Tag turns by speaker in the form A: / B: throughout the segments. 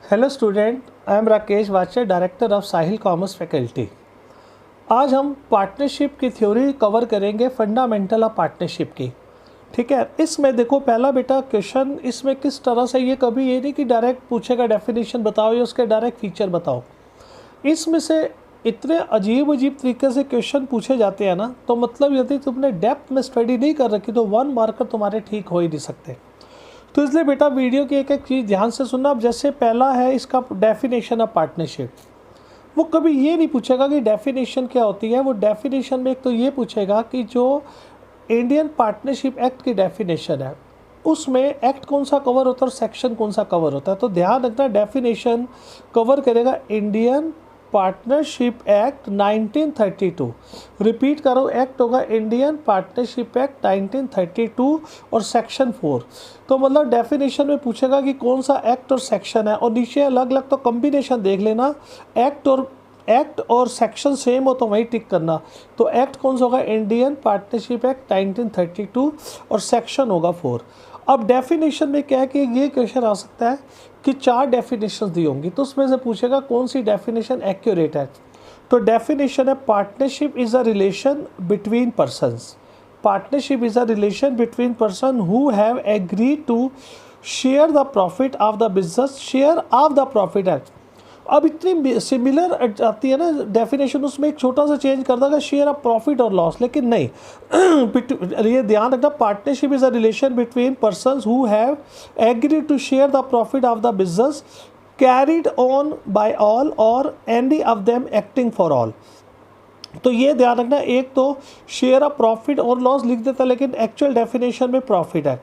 A: Hello student, I am Rakesh Wache, director of Sahil commerce faculty. आज हम partnership की थ्योरी कवर करेंगे, फंडामेंटल ऑफ पार्टनरशिप की। ठीक है, इसमें देखो पहला बेटा क्वेश्चन इसमें किस तरह से, ये कभी ये नहीं कि डायरेक्ट पूछेगा डेफिनेशन बताओ या उसके डायरेक्ट फीचर बताओ। इसमें से इतने अजीब अजीब तरीके से क्वेश्चन पूछे जाते हैं ना, तो मतलब यदि तुमने डेप्थ में स्टडी नहीं कर रखी तो 1 मार्कर तुम्हारे ठीक हो ही नहीं सकते। तो इसलिए बेटा वीडियो की एक एक चीज़ ध्यान से सुनना। अब जैसे पहला है इसका डेफिनेशन ऑफ पार्टनरशिप, वो कभी ये नहीं पूछेगा कि डेफिनेशन क्या होती है। वो डेफिनेशन में एक तो ये पूछेगा कि जो इंडियन पार्टनरशिप एक्ट की डेफिनेशन है उसमें एक्ट कौन सा कवर होता है और सेक्शन कौन सा कवर होता है। तो ध्यान रखना, डेफिनेशन कवर करेगा इंडियन पार्टनरशिप एक्ट 1932। रिपीट करो, एक्ट होगा इंडियन पार्टनरशिप एक्ट 1932 और सेक्शन 4। तो मतलब डेफिनेशन में पूछेगा कि कौन सा एक्ट और सेक्शन है, और नीचे अलग अलग तो कॉम्बिनेशन देख लेना, एक्ट और सेक्शन सेम हो तो वही टिक करना। तो एक्ट कौन सा होगा, इंडियन पार्टनरशिप एक्ट 1932 और सेक्शन होगा 4। अब डेफिनेशन में क्या है कि ये क्वेश्चन आ सकता है कि 4 डेफिनेशन दी होंगी, तो उसमें से पूछेगा कौन सी डेफिनेशन एक्यूरेट है। तो डेफिनेशन है partnership is a relation between persons. Partnership is a relation between person who have agreed to share the profit of the business, share of the profit है। अब इतनी सिमिलर आती है ना डेफिनेशन, उसमें एक छोटा सा चेंज कर देगा, शेयर ऑफ प्रॉफिट और लॉस, लेकिन नहीं ये ध्यान रखना, partnership is a relation between persons who have agreed to share the profit of the business carried on by all और any of them acting for all. तो ये ध्यान रखना, एक तो शेयर ऑफ प्रॉफिट और लॉस लिख देता लेकिन एक्चुअल डेफिनेशन में प्रॉफिट है।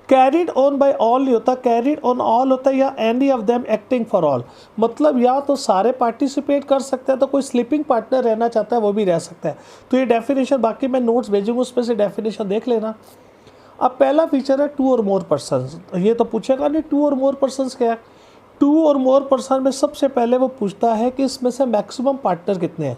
A: कैरिड ऑन बाय ऑल नहीं होता, कैरिड ऑन ऑल होता है, या any of them acting for all. मतलब या तो सारे पार्टिसिपेट कर सकते हैं, तो कोई स्लीपिंग पार्टनर रहना चाहता है वो भी रह सकता है। तो ये डेफिनेशन, बाकी मैं नोट्स भेजूंगा उसमें से डेफिनेशन देख लेना। अब पहला फीचर है 2 और मोर पर्सन्स। ये तो पूछेगा नहीं 2 और मोर पर्सन्स क्या है। 2 और मोर पर्सन में सबसे पहले वो पूछता है कि इसमें से मैक्सिमम पार्टनर कितने हैं।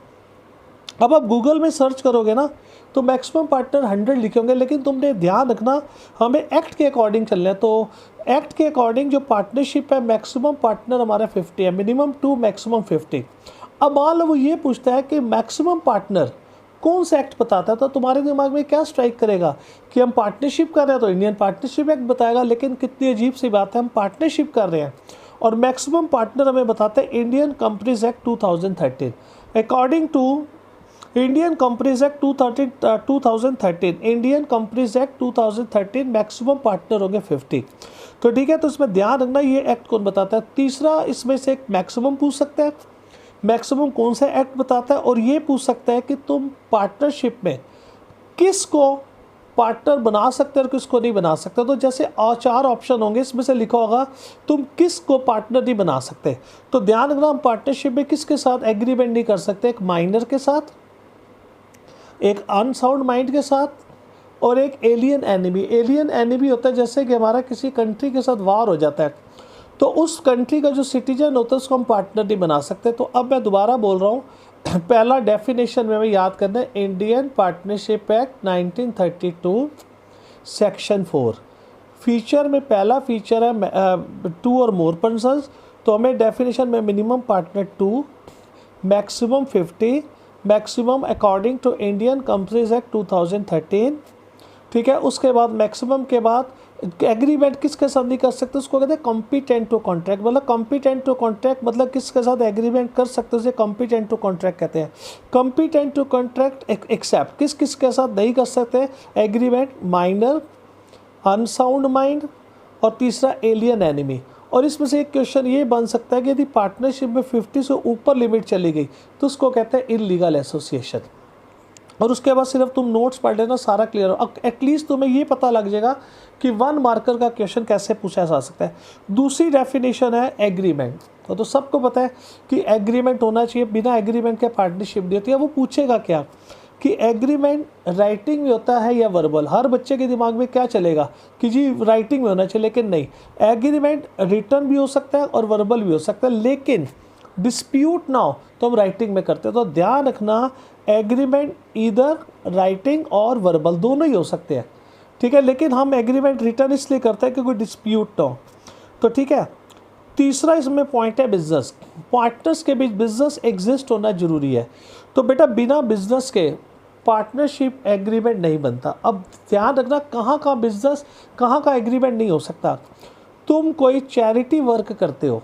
A: अब आप गूगल में सर्च करोगे ना तो मैक्सिमम पार्टनर 100 लिखे होंगे, लेकिन तुमने ध्यान रखना हमें एक्ट के अकॉर्डिंग चलना है। तो एक्ट के अकॉर्डिंग जो पार्टनरशिप है मैक्सिमम पार्टनर हमारा 50 है, मिनिमम 2 मैक्सिमम 50। अब मान लो वो ये पूछता है कि मैक्सिमम पार्टनर कौन सा एक्ट बताता है, तो तुम्हारे दिमाग में क्या स्ट्राइक करेगा कि हम पार्टनरशिप कर रहे हैं तो इंडियन पार्टनरशिप एक्ट बताएगा। लेकिन कितनी अजीब सी बात है, हम पार्टनरशिप कर रहे हैं और मैक्सिमम पार्टनर हमें बताते हैं Indian companies act 2013। According to Indian companies act 2013, Indian companies act 2013 maximum partner होंगे 50। तो ठीक है, तो इसमें ध्यान रखना ये एक्ट कौन बताता है। तीसरा इसमें से एक मैक्सिमम पूछ सकता है, मैक्सिमम कौन सा एक्ट बताता है, और ये पूछ सकता है कि तुम पार्टनरशिप में किसको पार्टनर बना सकते हैं और किसको नहीं बना सकते। तो जैसे 4 ऑप्शन होंगे, इसमें से लिखा होगा तुम किसको पार्टनर नहीं बना सकते। तो ध्यान रखना, हम पार्टनरशिप में किसके साथ एग्रीमेंट नहीं कर सकते, एक माइनर के साथ, एक अनसाउंड माइंड के साथ, और एक एलियन एनिमी। एलियन एनिमी होता है जैसे कि हमारा किसी कंट्री के साथ वार हो जाता है तो उस कंट्री का जो सिटीजन होता है उसको हम पार्टनर नहीं बना सकते। तो अब मैं दोबारा बोल रहा हूँ, पहला डेफिनेशन में हमें याद करना है Indian partnership act 1932 section 4। Feature में पहला फीचर है 2 और मोर पर्सन्स, तो हमें डेफिनेशन में minimum partner 2, maximum 50, maximum according to Indian companies act 2013। ठीक है, उसके बाद मैक्सिमम के बाद एग्रीमेंट किसके साथ नहीं कर सकते, उसको कहते हैं कॉम्पिटेंट टू कॉन्ट्रैक्ट। मतलब कॉम्पिटेंट टू कॉन्ट्रैक्ट मतलब किसके साथ एग्रीमेंट कर सकते हैं, उसे कॉम्पिटेंट टू कॉन्ट्रैक्ट कहते हैं। कॉम्पिटेंट टू कॉन्ट्रैक्ट एक्सेप्ट किस किस के साथ नहीं कर सकते एग्रीमेंट, माइनर, अनसाउंड माइंड और तीसरा एलियन एनिमी। और इसमें से एक क्वेश्चन ये बन सकता है कि यदि पार्टनरशिप में 50 से ऊपर लिमिट चली गई तो उसको कहते हैं इल्लीगल एसोसिएशन। और उसके बाद सिर्फ तुम नोट्स पढ़ लेना, सारा क्लियर हो। एटलीस्ट तुम्हें ये पता लग जाएगा कि 1 मार्कर का क्वेश्चन कैसे पूछा जा सकता है। दूसरी डेफिनेशन है एग्रीमेंट। तो सबको पता है कि एग्रीमेंट होना चाहिए, बिना एग्रीमेंट के पार्टनरशिप नहीं होती है। वो पूछेगा क्या कि एग्रीमेंट राइटिंग में होता है या वर्बल। हर बच्चे के दिमाग में क्या चलेगा कि जी राइटिंग में होना चाहिए, लेकिन नहीं, एग्रीमेंट रिटर्न भी हो सकता है और वर्बल भी हो सकता है, लेकिन डिस्प्यूट ना हो तो हम राइटिंग में करते हैं। तो ध्यान रखना, एग्रीमेंट इधर राइटिंग और वर्बल दोनों ही हो सकते हैं। ठीक है, लेकिन हम एग्रीमेंट रिटर्न इसलिए करते हैं कि कोई डिस्प्यूट ना हो। तो ठीक है, तीसरा इसमें पॉइंट है बिजनेस, पार्टनर्स के बीच बिजनेस एग्जिस्ट होना जरूरी है। तो बेटा बिना बिजनेस के पार्टनरशिप एग्रीमेंट नहीं बनता। अब ध्यान रखना कहाँ का बिजनेस कहाँ का एग्रीमेंट नहीं हो सकता। तुम कोई चैरिटी वर्क करते हो,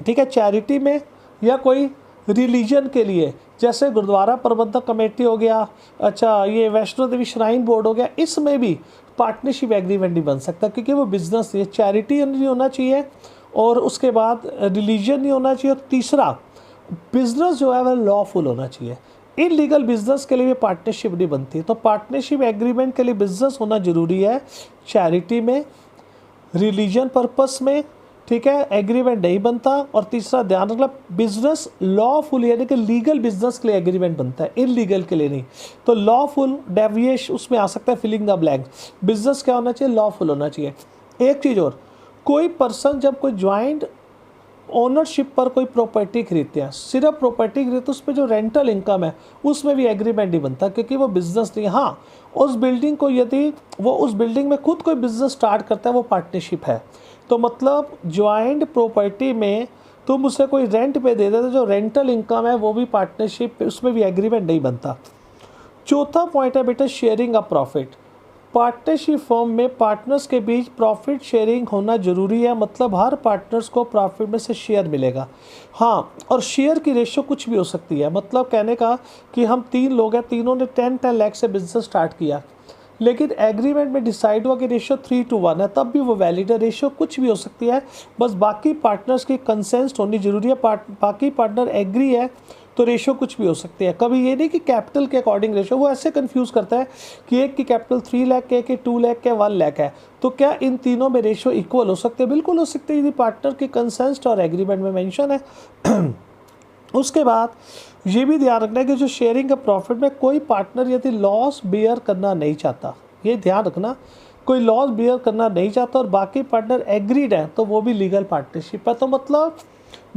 A: ठीक है, चैरिटी में या कोई रिलीजन के लिए, जैसे गुरुद्वारा प्रबंधक कमेटी हो गया, अच्छा ये वैष्णो देवी श्राइन बोर्ड हो गया, इसमें भी पार्टनरशिप एग्रीमेंट नहीं बन सकता क्योंकि वो बिजनेस नहीं है। चैरिटी नहीं होना चाहिए और उसके बाद रिलीजन नहीं होना चाहिए, और तीसरा बिजनेस जो है वह लॉफुल होना चाहिए। इलीगल बिजनेस के लिए भी पार्टनरशिप नहीं बनती। तो पार्टनरशिप एग्रीमेंट के लिए बिजनेस होना जरूरी है, चैरिटी में, रिलीजन पर्पस में, ठीक है, एग्रीमेंट नहीं बनता। और तीसरा ध्यान रखना बिजनेस लॉफुल यानी कि लीगल बिजनेस के लिए एग्रीमेंट बनता है, इलीगल के लिए नहीं। तो लॉफुल डेविएश उसमें आ सकता है, फिलिंग द ब्लैंक। बिजनेस क्या होना चाहिए, लॉफुल होना चाहिए। एक चीज़ और, कोई पर्सन जब कोई ज्वाइंट ओनरशिप पर कोई प्रॉपर्टी खरीदते हैं, सिर्फ प्रॉपर्टी खरीदते, उस पर जो रेंटल इनकम है उसमें भी एग्रीमेंट नहीं बनता क्योंकि वो बिजनेस नहीं। हाँ, उस बिल्डिंग को यदि वो उस बिल्डिंग में खुद कोई बिजनेस स्टार्ट करता है वो पार्टनरशिप है। तो मतलब ज्वाइंट प्रॉपर्टी में तुम उसे कोई रेंट पे दे देते, जो रेंटल इनकम है वो भी पार्टनरशिप, उसमें भी एग्रीमेंट नहीं बनता। चौथा पॉइंट है बेटा sharing of profit. Partnership firm में पार्टनर्स के बीच प्रॉफिट शेयरिंग होना जरूरी है, मतलब हर पार्टनर्स को प्रॉफिट में से शेयर मिलेगा। हाँ, और शेयर की रेशियो कुछ भी हो सकती है, मतलब कहने का कि हम 3 लोग हैं, तीनों ने 10 लाख से बिजनेस स्टार्ट किया, लेकिन एग्रीमेंट में डिसाइड हुआ कि रेशियो 3:1 है, तब भी वो वैलिड है। रेशियो कुछ भी हो सकती है, बस बाकी पार्टनर्स की कंसेंट होनी जरूरी है। बाकी पार्टनर एग्री है तो रेशियो कुछ भी हो सकती है। कभी ये नहीं कि कैपिटल के अकॉर्डिंग रेशियो, वो ऐसे कंफ्यूज करता है कि एक की कैपिटल 3 लाख है, कि 2 लाख है, 1 लाख है, तो क्या इन तीनों में रेशियो इक्वल हो सकते हैं? बिल्कुल हो सकते हैं यदि पार्टनर की कंसेंट और एग्रीमेंट में मेंशन है। उसके बाद ये भी ध्यान रखना है कि जो शेयरिंग का प्रॉफिट में कोई पार्टनर यदि लॉस बियर करना नहीं चाहता, ये ध्यान रखना, कोई लॉस बियर करना नहीं चाहता और बाकी पार्टनर एग्रीड है तो वो भी लीगल पार्टनरशिप है। तो मतलब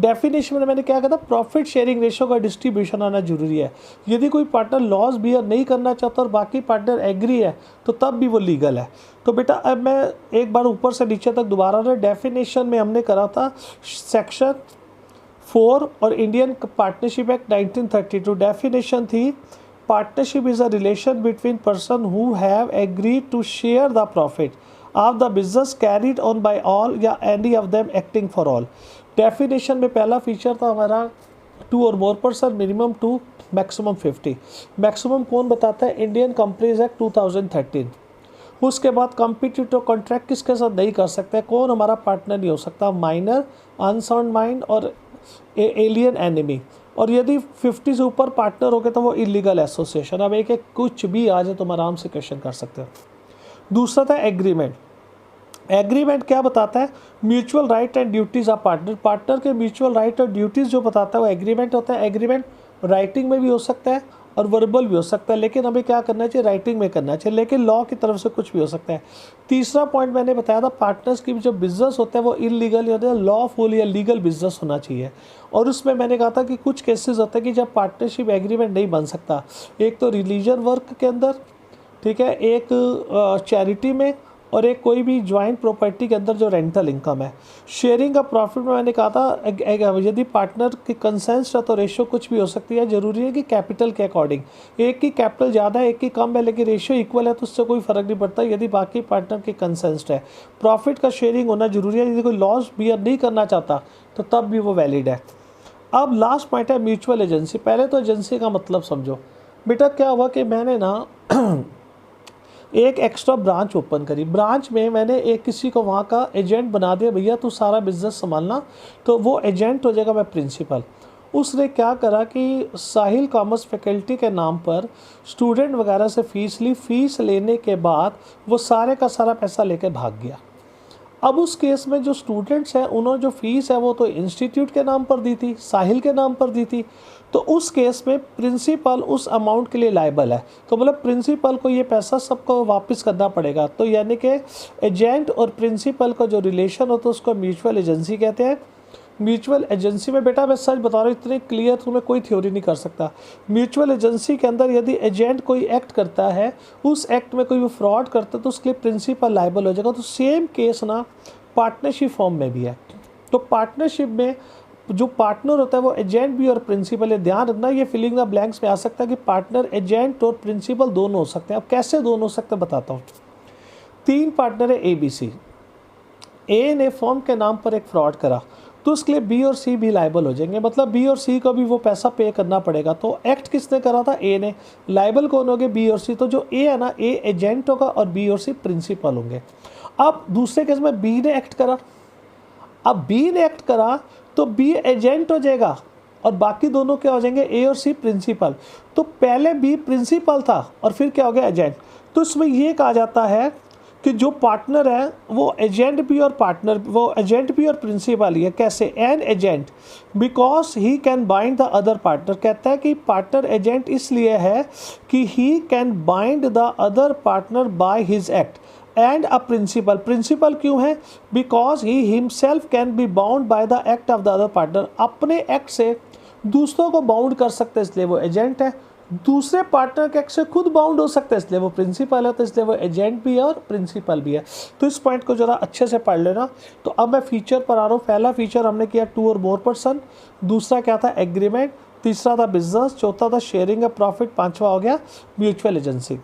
A: डेफिनेशन में मैंने क्या कहा था, प्रॉफिट शेयरिंग रेशियो का डिस्ट्रीब्यूशन आना जरूरी है। यदि कोई पार्टनर लॉस बियर नहीं करना चाहता और बाकी पार्टनर एग्री है तो तब भी वो लीगल है। तो बेटा अब मैं एक बार ऊपर से नीचे तक दोबारा डेफिनेशन में हमने करा था सेक्शन 4 और इंडियन पार्टनरशिप एक्ट 1932। डेफिनेशन थी, partnership is a relation between person who have agreed to share the profit of the business carried on by all या any of them acting for all. Definition में पहला feature था हमारा 2 और more person, minimum 2, maximum 50। Maximum कौन बताता है, Indian companies act 2013। उसके बाद कॉम्पिटिटिव कॉन्ट्रैक्ट किसके साथ नहीं कर सकते, कौन हमारा पार्टनर नहीं हो सकता, माइनर, अनसाउंड माइंड और एलियन एनिमी। और यदि 50 से ऊपर पार्टनर हो गए तो वो इलीगल एसोसिएशन। अब एक कुछ भी आ जाए तुम आराम से क्वेश्चन कर सकते हो। दूसरा था एग्रीमेंट। एग्रीमेंट क्या बताता है, mutual right and duties of partner. Partner के म्यूचुअल राइट और ड्यूटीज जो बताता है वो एग्रीमेंट होता है। एग्रीमेंट राइटिंग में भी हो सकता है और वर्बल भी हो सकता है, लेकिन हमें क्या करना चाहिए, राइटिंग में करना चाहिए, लेकिन लॉ की तरफ से कुछ भी हो सकता है। तीसरा पॉइंट मैंने बताया था, पार्टनर्स की जो बिजनेस होता है वो इलीगल होता है, लॉफुल या लीगल बिजनेस होना चाहिए। और उसमें मैंने कहा था कि कुछ केसेस होते हैं कि जब पार्टनरशिप एग्रीमेंट नहीं बन सकता, एक तो रिलीजन वर्क के अंदर, ठीक है, एक चैरिटी में, और एक कोई भी ज्वाइंट प्रॉपर्टी के अंदर जो रेंटल इनकम है। शेयरिंग का प्रॉफिट में मैंने कहा था यदि पार्टनर की कंसेंट है तो रेशियो कुछ भी हो सकती है, जरूरी है कि कैपिटल के अकॉर्डिंग, एक की कैपिटल ज़्यादा है एक की कम है लेकिन रेशियो इक्वल है तो उससे कोई फर्क नहीं पड़ता यदि बाकी पार्टनर की कंसेंट है। प्रॉफिट का शेयरिंग होना जरूरी है, यदि कोई लॉस बियर नहीं करना चाहता तो तब भी वो वैलिड है। अब लास्ट पॉइंट है म्यूचुअल एजेंसी। पहले तो एजेंसी का मतलब समझो बेटा, क्या हुआ कि मैंने ना एक एक्स्ट्रा ब्रांच ओपन करी, ब्रांच में मैंने एक किसी को वहाँ का एजेंट बना दिया, भैया तू सारा बिजनेस संभालना, तो वो एजेंट हो जाएगा, मैं प्रिंसिपल। उसने क्या करा कि साहिल कॉमर्स फैकल्टी के नाम पर स्टूडेंट वगैरह से फ़ीस ली, फ़ीस लेने के बाद वो सारे का सारा पैसा लेकर भाग गया। अब उस केस में जो स्टूडेंट्स हैं उन्होंने जो फ़ीस है वो तो इंस्टीट्यूट के नाम पर दी थी, साहिल के नाम पर दी थी, तो उस केस में प्रिंसिपल उस अमाउंट के लिए लायबल है। तो मतलब प्रिंसिपल को ये पैसा सबको वापस करना पड़ेगा। तो यानी कि एजेंट और प्रिंसिपल का जो रिलेशन होता है उसको म्यूचुअल एजेंसी कहते हैं। म्यूचुअल एजेंसी में बेटा मैं सच बता रहा हूँ, इतनी क्लियर तुम्हें कोई थ्योरी नहीं कर सकता। म्यूचुअल एजेंसी के अंदर यदि एजेंट कोई एक्ट करता है, उस एक्ट में कोई भी फ्रॉड करता है तो उसके लिए प्रिंसिपल लायबल हो जाएगा। तो सेम केस ना पार्टनरशिप फॉर्म में भी है। तो पार्टनरशिप में जो पार्टनर होता है वो एजेंट भी और प्रिंसिपल है। ध्यान रखना ये फिलिंग द ब्लैंक्स में आ सकता है कि पार्टनर एजेंट और प्रिंसिपल दोनों हो सकते हैं। अब कैसे दोनों हो सकते हैं बताता हूँ। 3 पार्टनर है ABC। ए ने फर्म के नाम पर एक फ्रॉड करा तो उसके लिए बी और सी भी लायबल हो जाएंगे, मतलब बी और सी को भी वो पैसा पे करना पड़ेगा। तो एक्ट किसने करा था? ए ने। लायबल कौन हो गए? बी और सी। तो जो ए है ना, ए एजेंट होगा और बी और सी प्रिंसिपल होंगे। अब दूसरे केस में बी ने एक्ट करा, अब बी ने एक्ट करा तो बी एजेंट हो जाएगा और बाकी दोनों क्या हो जाएंगे? ए और सी प्रिंसिपल। तो पहले बी प्रिंसिपल था और फिर क्या हो गया? एजेंट। तो इसमें ये कहा जाता है कि जो पार्टनर है वो एजेंट भी और पार्टनर, वो एजेंट भी और प्रिंसिपल ही है। कैसे? An agent because he can bind the other partner. कहता है कि पार्टनर एजेंट इसलिए है कि he can bind the other partner by his act and a principal. Principal क्यों है? Because he himself can be bound by the act of the other partner. अपने act से दूसरों को बाउंड कर सकते हैं इसलिए वो एजेंट है। दूसरे पार्टनर के एक्ट से खुद बाउंड हो सकते हैं इसलिए वो प्रिंसिपल है। तो इसलिए वो एजेंट भी है और प्रिंसिपल भी है। तो इस पॉइंट को ज़रा अच्छे से पढ़ लेना। तो अब मैं फीचर पर आ रहा हूँ। पहला फीचर हमने किया 2 और मोर पर्सन, दूसरा क्या था? एग्रीमेंट, तीसरा था बिजनेस, चौथा था शेयरिंग ऑफ प्रॉफिट, पांचवा हो गया म्यूचुअल एजेंसी।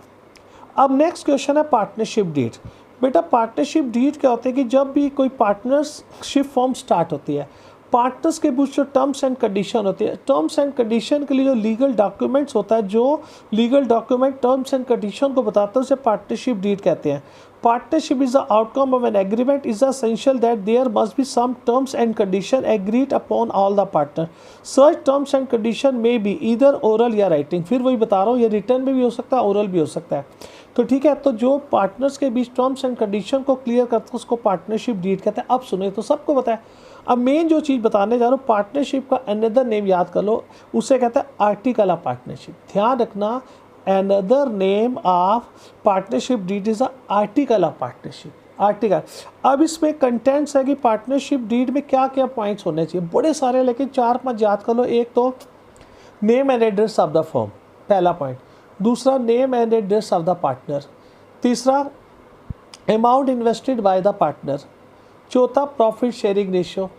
A: अब नेक्स्ट क्वेश्चन है पार्टनरशिप डीड। बेटा पार्टनरशिप डीड क्या होते हैं कि जब भी कोई पार्टनरशिप फॉर्म स्टार्ट होती है, पार्टनर्स के बीच जो टर्म्स एंड कंडीशन होती है, टर्म्स एंड कंडीशन के लिए जो लीगल डॉक्यूमेंट्स होता है, जो legal document terms and condition को बताता है उसे पार्टनरशिप डीड कहते हैं। Partnership is the outcome of an agreement is essential that there must be some terms and condition agreed upon all the partner. Such terms and condition may be either oral या writing. फिर वही बता रहा हूँ, ये return में भी हो सकता है, ओरल भी हो सकता है। तो ठीक है, तो जो पार्टनर्स के बीच टर्म्स एंड कंडीशन को क्लियर करता है उसको पार्टनरशिप डीड कहते हैं। अब सुनिए, तो सबको बताया। अब मेन जो चीज़ बताने जा रहा हूँ, पार्टनरशिप का अनदर नेम याद कर लो, उसे कहते हैं आर्टिकल ऑफ पार्टनरशिप। ध्यान रखना, another name of partnership deed is article of partnership. Article. अब इसमें कंटेंट्स है कि पार्टनरशिप डीड में क्या क्या पॉइंट्स होने चाहिए। बड़े सारे, लेकिन 4-5 याद कर लो। एक तो name and address of the firm, पहला पॉइंट। दूसरा name and address of the partner. तीसरा amount invested by the partner. चौथा प्रॉफिट शेयरिंग रेशियो।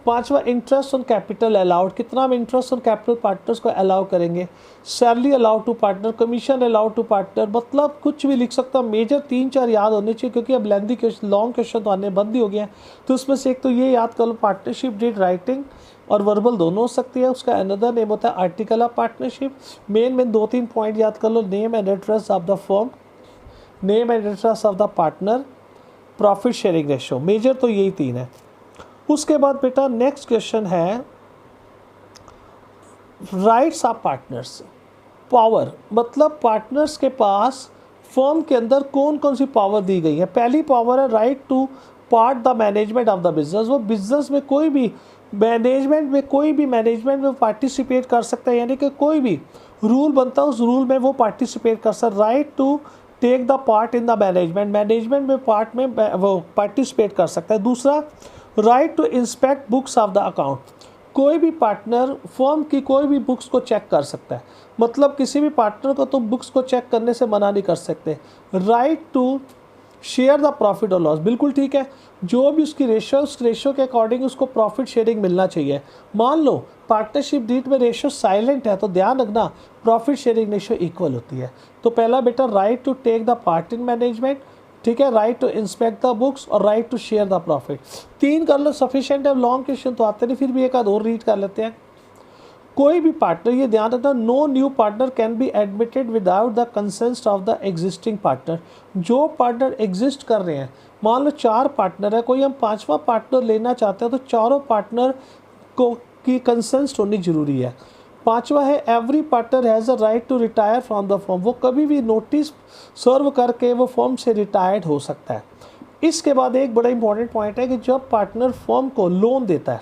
A: पांचवा इंटरेस्ट ऑन कैपिटल अलाउड, कितना हम इंटरेस्ट ऑन कैपिटल पार्टनर्स को अलाउ करेंगे। Salary allowed to partner, commission allowed to partner, मतलब कुछ भी लिख सकता हूँ। मेजर 3-4 याद होने चाहिए क्योंकि अब लेंथी क्वेश्चन, लॉन्ग क्वेश्चन तो आने बंद ही हो गया। तो उसमें से एक तो ये याद कर लो, पार्टनरशिप डीड राइटिंग और वर्बल दोनों हो सकती है। उसका अनदर नेम होता है article of partnership. Main 2-3 point याद कर लो, name and address of the firm, name and address of the partner, profit sharing ratio. Major तो यही 3 है। उसके बाद बेटा नेक्स्ट क्वेश्चन है राइट्स ऑफ पार्टनर्स। पावर, मतलब पार्टनर्स के पास फर्म के अंदर कौन कौन सी पावर दी गई है। पहली पावर है right to part the management of the business. वो बिजनेस में कोई भी मैनेजमेंट में पार्टिसिपेट कर सकता है, यानी कि कोई भी रूल बनता है उस रूल में वो पार्टिसिपेट कर सकता है। Right to take the part in the management में पार्ट में वो पार्टिसिपेट कर सकता है। दूसरा right to inspect books of the account. कोई भी पार्टनर फर्म की कोई भी बुक्स को चेक कर सकता है, मतलब किसी भी पार्टनर को तुम बुक्स को चेक करने से मना नहीं कर सकते। Right to share the profit और लॉस, बिल्कुल ठीक है, जो भी उसकी रेशियो, उस रेशियो के अकॉर्डिंग उसको प्रॉफिट शेयरिंग मिलना चाहिए। मान लो पार्टनरशिप डीड में रेशियो साइलेंट है तो ध्यान रखना प्रॉफिट शेयरिंग रेशियो इक्वल होती है। तो पहला बेटा right to take the part in management, ठीक है, right to inspect the books और right to share the profit. 3 कर लो, सफिशिएंट है। लॉन्ग क्वेश्चन तो आते नहीं, फिर भी एक आध और रीड कर लेते हैं। कोई भी पार्टनर, ये ध्यान रखना, no new partner can be admitted without the consent of the existing partner. जो पार्टनर एग्जिस्ट कर रहे हैं, मान लो 4 पार्टनर है, कोई हम 5वां पार्टनर लेना चाहते हैं तो चारों पार्टनर को की कंसेंट होनी जरूरी है। 5वां है every partner has a right to retire from the firm. वो कभी भी नोटिस सर्व करके वो फर्म से रिटायर्ड हो सकता है। इसके बाद एक बड़ा इंपॉर्टेंट पॉइंट है कि जब पार्टनर फर्म को लोन देता है,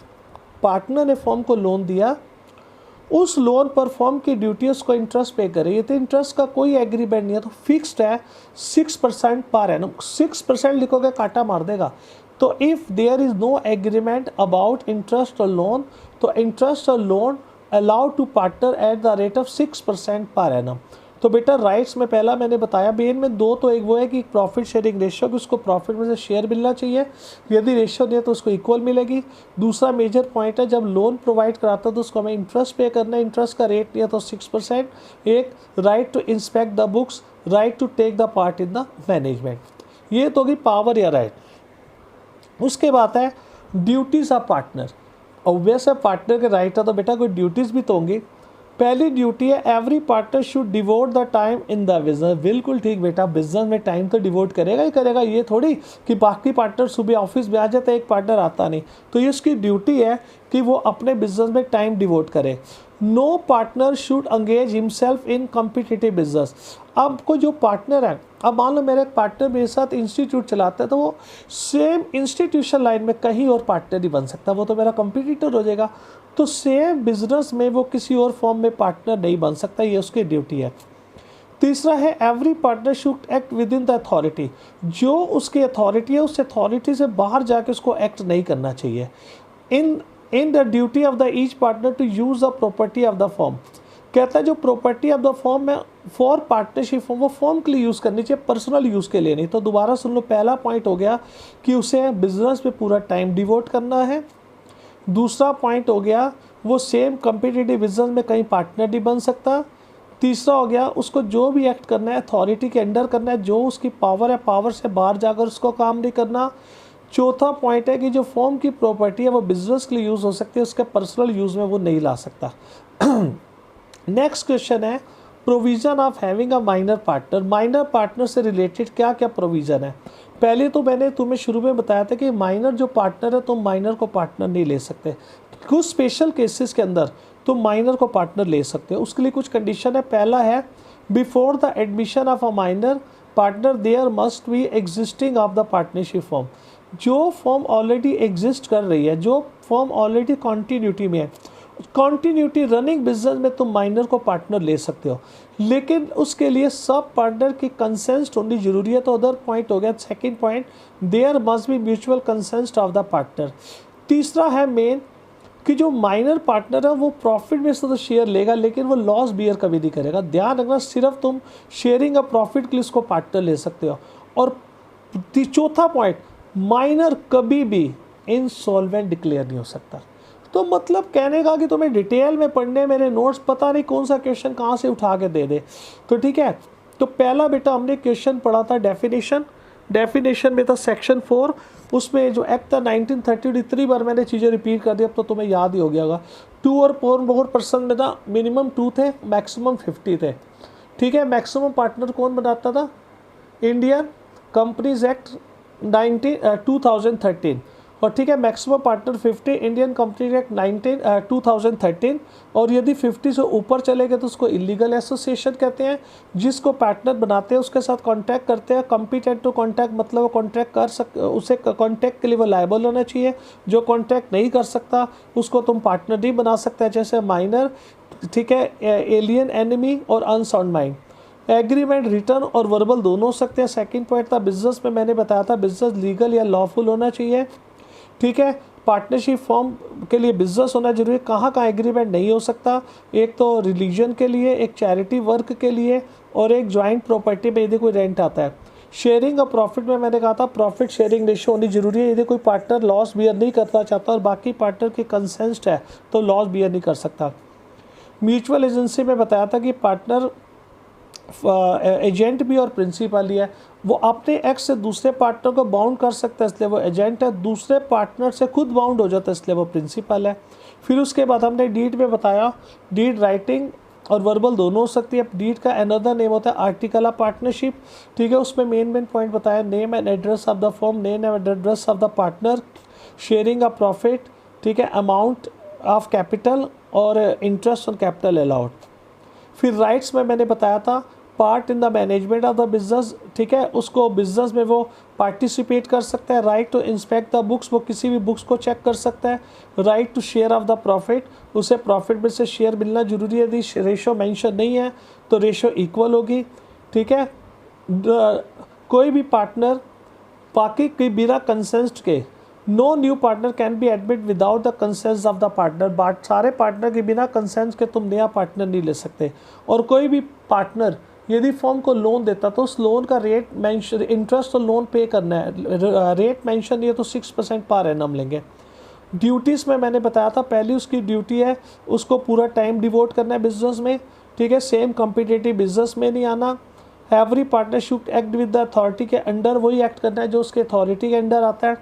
A: पार्टनर ने फर्म को लोन दिया, उस लोन पर फर्म की ड्यूटीज को इंटरेस्ट पे करे। तो इंटरेस्ट का कोई एग्रीमेंट नहीं है, तो फिक्स्ड है 6% पर एनम। 6% लिखोगे काटा मार देगा। तो if there is no agreement about interest और लोन, तो इंटरेस्ट और loan allowed to partner at the rate of 6% per annum. तो बेटा राइट्स में पहला मैंने बताया मेन में दो, तो एक वो है कि प्रॉफिट शेयरिंग रेशियो कि उसको प्रॉफिट में से शेयर मिलना चाहिए, यदि रेशियो नहीं है तो उसको इक्वल मिलेगी। दूसरा मेजर पॉइंट है जब लोन प्रोवाइड कराता है तो उसको हमें इंटरेस्ट पे करना है, इंटरेस्ट का रेट नहीं है तो 6%। एक right to inspect the books, right to take the part in the management, ये तो होगी पावर या राइट। उसके बाद है ड्यूटीज़ ऑफ पार्टनर। ऑब्वियस है पार्टनर के राइट है तो बेटा कोई ड्यूटीज़ भी तो होंगी। पहली ड्यूटी है every partner should devote the time in the business. बिल्कुल ठीक बेटा, बिजनेस में टाइम तो डिवोट करेगा ही करेगा, ये थोड़ी कि बाकी पार्टनर सुबह ऑफिस में आ जाते हैं एक पार्टनर आता नहीं, तो ये उसकी ड्यूटी है कि वो अपने बिजनेस में टाइम डिवोट करे। No partner should engage himself in competitive business. अब कोई जो पार्टनर है, अब मान लो मेरा एक पार्टनर मेरे साथ इंस्टीट्यूट चलाता है तो वो सेम इंस्टीट्यूशन लाइन में कहीं और पार्टनर नहीं बन सकता, वो तो मेरा कंपटीटर हो जाएगा। तो सेम बिजनेस में वो किसी और फॉर्म में पार्टनर नहीं बन सकता, ये उसकी ड्यूटी है। तीसरा है every partner should act with in the authority. जो उसकी अथॉरिटी है उस अथॉरिटी से बाहर जाके उसको एक्ट नहीं करना चाहिए। In the duty of the each partner to use the property of the firm. कहता है जो प्रॉपर्टी ऑफ द फॉर्म में फॉर पार्टनरशिप फॉर्म, वो फॉर्म के लिए यूज़ करनी चाहिए, पर्सनल यूज़ के लिए नहीं। तो दोबारा सुन लो, पहला पॉइंट हो गया कि उसे बिजनेस पे पूरा टाइम डिवोट करना है। दूसरा पॉइंट हो गया वो सेम कम्पिटिटिव बिजनेस में कहीं पार्टनर नहीं बन सकता। तीसरा हो गया उसको जो भी एक्ट करना है अथॉरिटी के अंडर करना है, जो उसकी पावर है पावर से बाहर जाकर उसको काम नहीं करना। चौथा पॉइंट है कि जो फॉर्म की प्रॉपर्टी है वो बिजनेस के लिए यूज़ हो सकती है, उसके पर्सनल यूज़ में वो नहीं ला सकता। नेक्स्ट क्वेश्चन है provision of having a minor partner. Minor partner से रिलेटेड क्या क्या प्रोविज़न है। पहले तो मैंने तुम्हें शुरू में बताया था कि माइनर जो पार्टनर है तुम माइनर को पार्टनर नहीं ले सकते, कुछ स्पेशल केसेस के अंदर तुम माइनर को पार्टनर ले सकते हो, उसके लिए कुछ कंडीशन है। पहला है before the admission of a minor partner there must be existing of the partnership firm. जो फॉर्म ऑलरेडी एग्जिस्ट कर रही है, जो फॉर्म ऑलरेडी कॉन्टीन्यूटी में है, कॉन्टीन्यूटी रनिंग बिजनेस में तुम माइनर को पार्टनर ले सकते हो, लेकिन उसके लिए सब पार्टनर की कंसेंट होनी जरूरी है। तो अदर पॉइंट हो गया second point, there must be mutual consent of the partner. तीसरा है मेन कि जो माइनर पार्टनर है वो प्रॉफिट में से तो शेयर लेगा लेकिन वो लॉस बियर कभी नहीं करेगा। ध्यान रखना, सिर्फ तुम शेयरिंग ऑफ प्रॉफिट के लिए उसको पार्टनर ले सकते हो। और चौथा पॉइंट, माइनर कभी भी इनसॉल्वेंट डिक्लेयर नहीं हो सकता। तो मतलब कहने का कि तुम्हें डिटेल में पढ़ने मेरे नोट्स पता नहीं कौन सा क्वेश्चन कहाँ से उठा के दे दे। तो ठीक है, तो पहला बेटा हमने क्वेश्चन पढ़ा था डेफिनेशन में था सेक्शन 4, उसमें जो एक्ट था 1930, इतनी बार मैंने चीज़ें रिपीट कर दी अब तो तुम्हें याद ही हो गया होगा। 2 और 4% में था, मिनिमम 2 थे, मैक्सिमम 50 थे। ठीक है, मैक्सिमम पार्टनर कौन बनाता था, इंडियन कंपनीज एक्ट 2013। और ठीक है, maximum partner 50, Indian company act 2013। और यदि 50 से ऊपर चले गए तो उसको इलीगल एसोसिएशन कहते हैं। जिसको पार्टनर बनाते हैं उसके साथ कॉन्टैक्ट करते हैं, कॉम्पिटेंट टू कॉन्टैक्ट, मतलब वो कॉन्टैक्ट कर उसे कॉन्टैक्ट के लिए वो लायबल होना चाहिए। जो कॉन्टैक्ट नहीं कर सकता उसको तुम पार्टनर नहीं बना सकते, जैसे माइनर, ठीक है, एलियन, एनिमी और अनसाउंड माइंड। एग्रीमेंट रिटर्न और वर्बल दोनों हो सकते हैं। सेकंड पॉइंट था बिजनेस में मैंने बताया था बिजनेस लीगल या लॉफुल होना चाहिए। ठीक है, पार्टनरशिप फॉर्म के लिए बिजनेस होना जरूरी है। कहाँ एग्रीमेंट नहीं हो सकता, एक तो रिलीजन के लिए, एक चैरिटी वर्क के लिए, और एक जॉइंट प्रॉपर्टी में यदि कोई रेंट आता है। शेयरिंग और प्रॉफिट में मैंने कहा था प्रॉफिट शेयरिंग रेशियो होनी जरूरी है। यदि कोई पार्टनर लॉस बियर नहीं करना चाहता और बाकी पार्टनर की कंसेंट है तो लॉस बियर नहीं कर सकता। म्यूचुअल एजेंसी में बताया था कि पार्टनर एजेंट भी और प्रिंसिपल ही है, वो अपने एक्स से दूसरे पार्टनर को बाउंड कर सकता है इसलिए वो एजेंट है, दूसरे पार्टनर से खुद बाउंड हो जाता है इसलिए वो प्रिंसिपल है। फिर उसके बाद हमने डीड में बताया डीड राइटिंग और वर्बल दोनों हो सकती है। डीड का अनदर नेम होता है आर्टिकल ऑफ पार्टनरशिप। ठीक है, उसमें मेन पॉइंट बताया name and address of the form, name and address of the partner, sharing of profit, ठीक है, अमाउंट ऑफ कैपिटल और इंटरेस्ट ऑन कैपिटल अलाउड। फिर राइट्स में मैंने बताया था part in the management of the business, ठीक है, उसको बिजनेस में वो पार्टिसिपेट कर सकता है। Right to inspect the books, वो किसी भी बुक्स को चेक कर सकता है। Right to share of the profit, उसे प्रॉफिट में से शेयर मिलना जरूरी है। यदि रेशो मेंशन नहीं है तो रेशो इक्वल होगी। ठीक है, कोई भी पार्टनर बाकी के बिना कंसेंट के, no new partner can be admit without the consent of the partner. सारे पार्टनर के बिना कंसेंट के तुम नया पार्टनर नहीं ले सकते। और कोई भी पार्टनर यदि फर्म को लोन देता तो उस लोन का रेट मेंशन, इंटरेस्ट और लोन पे करना है, रेट मेंशन नहीं है तो 6% पर एनम लेंगे। ड्यूटीज़ में मैंने बताया था, पहली उसकी ड्यूटी है उसको पूरा टाइम डिवोट करना है बिजनेस में, ठीक है, सेम कॉम्पिटिटिव बिजनेस में नहीं आना। Every partnership act with the authority के अंडर वही एक्ट करना है जो उसके अथॉरिटी के अंडर आता है,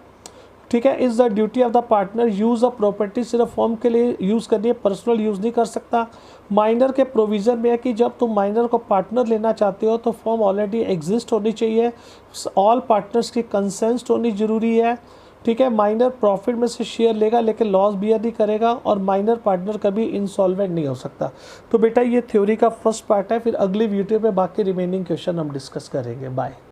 A: ठीक है। Is the duty of the partner use of property, सिर्फ फॉर्म के लिए यूज़ करनी है, पर्सनल यूज़ नहीं कर सकता। माइनर के प्रोविज़न में है कि जब तुम माइनर को पार्टनर लेना चाहते हो तो फॉर्म ऑलरेडी एग्जिस्ट होनी चाहिए, ऑल पार्टनर्स की कंसेंट होनी ज़रूरी है, ठीक है। माइनर प्रॉफिट में से शेयर लेगा लेकिन लॉस बियर नहीं करेगा, और माइनर पार्टनर कभी इंसॉल्वेंट नहीं हो सकता। तो बेटा ये थ्योरी का फर्स्ट पार्ट है, फिर अगली वीडियो में बाकी रिमेनिंग क्वेश्चन हम डिस्कस करेंगे। बाय।